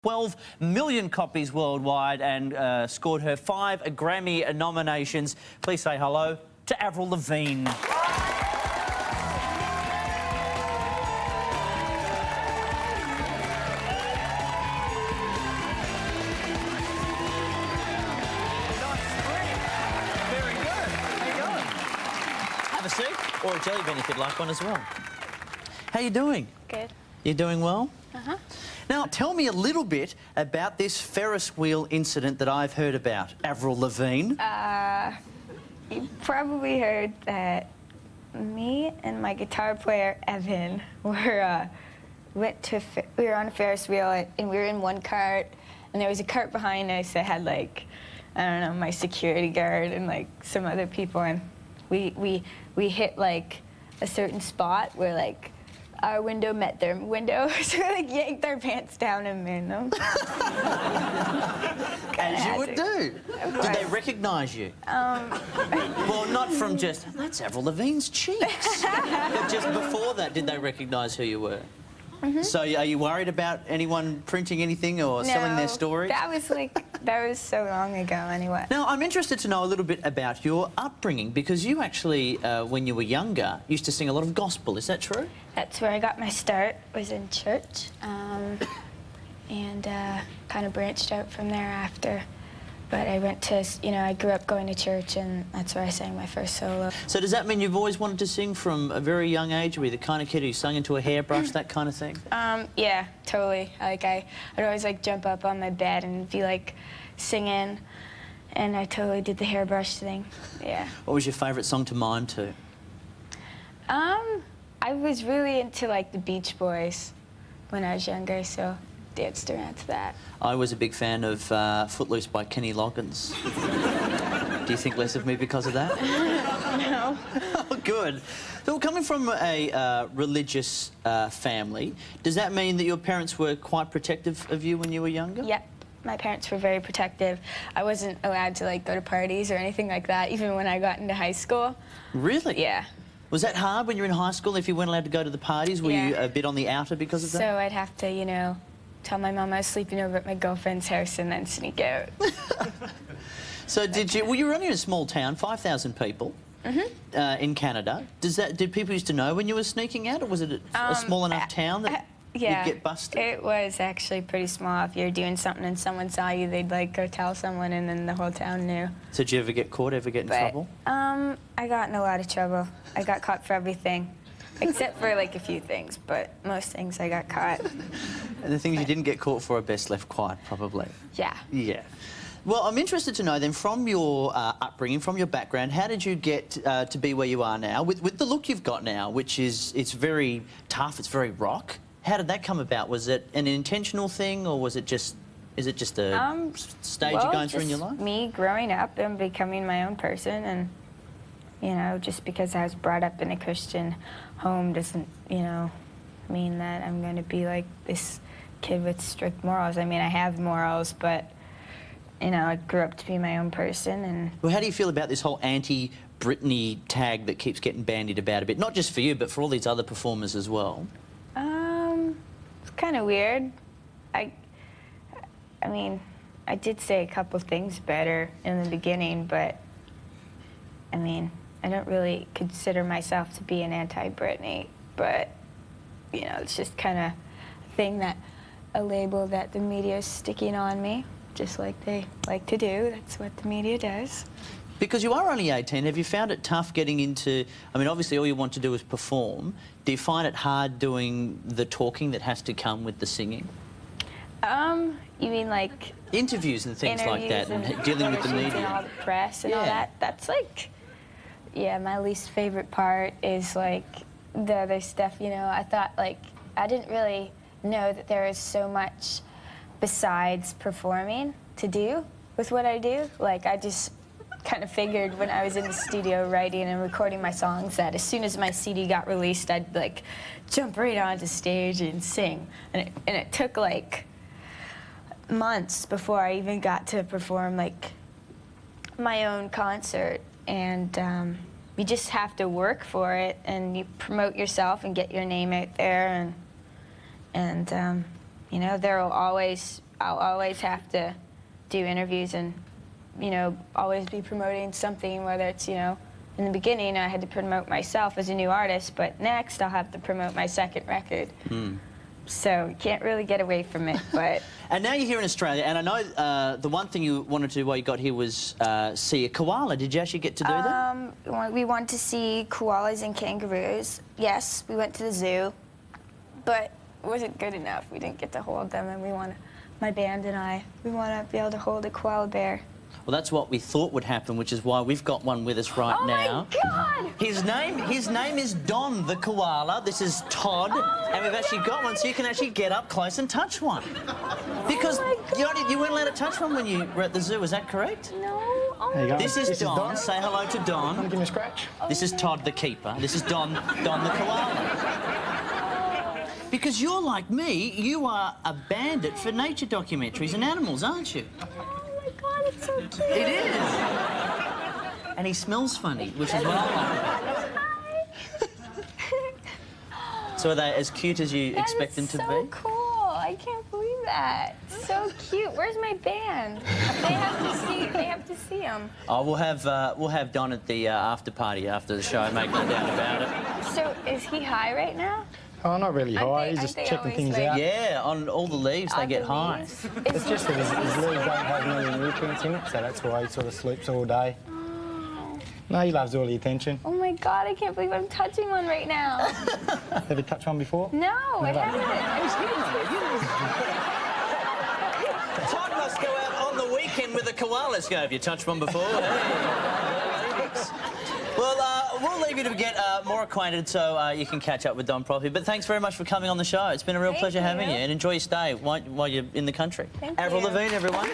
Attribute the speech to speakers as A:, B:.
A: 12 million copies worldwide and scored her 5 Grammy nominations. Please say hello to Avril Lavigne. Very good. How you going? Have a seat, or a jelly bean if you'd like one as well. How you doing?
B: Good.
A: You doing well?
B: Uh-huh.
A: Now, tell me a little bit about this Ferris wheel incident that I've heard about, Avril Lavigne.
B: You probably heard that me and my guitar player, Evan, were on a Ferris wheel, and we were in one cart, and there was a cart behind us that had, like, I don't know, my security guard and, like, some other people, and we hit, like, a certain spot where, like, our window met their window, so we like yanked our pants down and made them.
A: As you would do. Did they recognise you? Well, not from just, that's Avril Lavigne's cheeks. But just before that, did they recognise who you were? Mm-hmm. So are you worried about anyone printing anything or selling their stories?
B: That was so long ago anyway.
A: Now, I'm interested to know a little bit about your upbringing, because you actually, when you were younger, used to sing a lot of gospel. Is that true?
B: That's where I got my start, was in church, and kind of branched out from there after. But I went to, I grew up going to church, and that's where I sang my first solo.
A: So does that mean you've always wanted to sing from a very young age? Were you the kind of kid who sung into a hairbrush, that kind of thing?
B: Yeah, totally. Like, I'd always, like, jump up on my bed and be, like, singing, and I totally did the hairbrush thing, yeah. What
A: was your favourite song to mime to?
B: I was really into, like, the Beach Boys when I was younger, so danced around to that.
A: I was a big fan of Footloose by Kenny Loggins. Do you think less of me because of that?
B: No.
A: Oh, good. So, coming from a religious family, does that mean that your parents were quite protective of you when you were younger?
B: Yep. My parents were very protective. I wasn't allowed to, like, go to parties or anything like that, even when I got into high school.
A: Really?
B: Yeah.
A: Was that hard when you were in high school, if you weren't allowed to go to the parties? Were you a bit on the outer because of that?
B: So I'd have to, tell my mum I was sleeping over at my girlfriend's house and then sneak out.
A: So well, you were only in a small town, 5,000 people, in Canada. Did people used to know when you were sneaking out, or was it a small enough town that you'd get busted?
B: It was actually pretty small. If you were doing something and someone saw you, they'd, like, go tell someone, and then the whole town knew.
A: So did you ever get caught, ever get in trouble?
B: I got in a lot of trouble. I got caught for everything. Except for, like, a few things, but most things I got caught.
A: And the things you didn't get caught for are best left quiet, probably.
B: Yeah.
A: Yeah. Well, I'm interested to know then, from your upbringing, from your background, how did you get to be where you are now, with the look you've got now, which is, it's very tough, it's very rock. How did that come about? Was it an intentional thing, or was it just, is it just a stage you're going through in your life?
B: Me growing up and becoming my own person, and just because I was brought up in a Christian home doesn't, mean that I'm going to be like this kid with strict morals. I mean, I have morals, but, I grew up to be my own person. And
A: well, how do you feel about this whole anti-Britney tag that keeps getting bandied about a bit? Not just for you, but for all these other performers as well.
B: It's kind of weird. I mean, I did say a couple things better in the beginning, but, I mean, I don't really consider myself to be an anti-Britney, but, it's just kind of a label that the media is sticking on me, just like they like to do. That's what the media does.
A: Because you are only 18, have you found it tough getting into, I mean, obviously all you want to do is perform. Do you find it hard doing the talking that has to come with the singing?
B: You mean like
A: interviews and things like that, and dealing with the media
B: and all the press and all that? That's like, yeah, my least favorite part is, like, the other stuff, I thought, like, I didn't really know that there was so much besides performing to do with what I do. Like, I just kind of figured when I was in the studio writing and recording my songs that as soon as my CD got released, I'd, like, jump right onto stage and sing. And it took, like, months before I even got to perform, like, my own concert. And you just have to work for it, and you promote yourself and get your name out there, and there will always I'll always have to do interviews and, you know, always be promoting something, whether it's, you know, in the beginning I had to promote myself as a new artist, but next I'll have to promote my second record. So you can't really get away from it, but...
A: And now you're here in Australia, and I know the one thing you wanted to do while you got here was see a koala. Did you actually get to do that?
B: We wanted to see koalas and kangaroos. Yes, we went to the zoo, but it wasn't good enough. We didn't get to hold them, and my band and I, we want to be able to hold a koala bear.
A: Well, that's what we thought would happen, which is why we've got one with us right now.
B: Oh my God!
A: His name is Don the koala. This is Todd, and we've actually got one, so you can actually get up close and touch one. Because you weren't allowed to touch one when you were at the zoo. Is that correct?
B: No. Oh
C: There you go.
A: This is Don. Say hello to Don.
C: Want to give me a scratch?
A: This is Todd the keeper. This is Don the koala. Because you're like me, you are a bandit for nature documentaries and animals, aren't you?
B: God, it's so cute.
A: It is. And he smells funny, which is what I like. So are they as cute as you expect them to be?
B: So cool. I can't believe that. So cute. Where's my band? They have to see them.
A: Oh, we'll have Don at the after party after the show. Make no doubt about it.
B: So is he high right now?
C: Oh, not really high. He's just
B: they
C: checking
B: always
C: things
B: like-
C: out.
A: Yeah, on all the leaves they
B: On
A: get
B: the
A: high.
B: leaves?
C: It's just that his leaves don't have many nutrients in it, so that's why he sort of sleeps all day. No, he loves all the attention.
B: Oh my God, I can't believe I'm touching one right now.
C: Have you touched one before?
B: No, I haven't.
A: Todd must go out on the weekend with a koala. Let's go. Have you touched one before? Well, we'll leave you to get more acquainted so you can catch up with Don properly. But thanks very much for coming on the show. It's been a real pleasure having you, and enjoy your stay while you're in the country.
B: Thank
A: Avril
B: you.
A: Lavigne, everyone.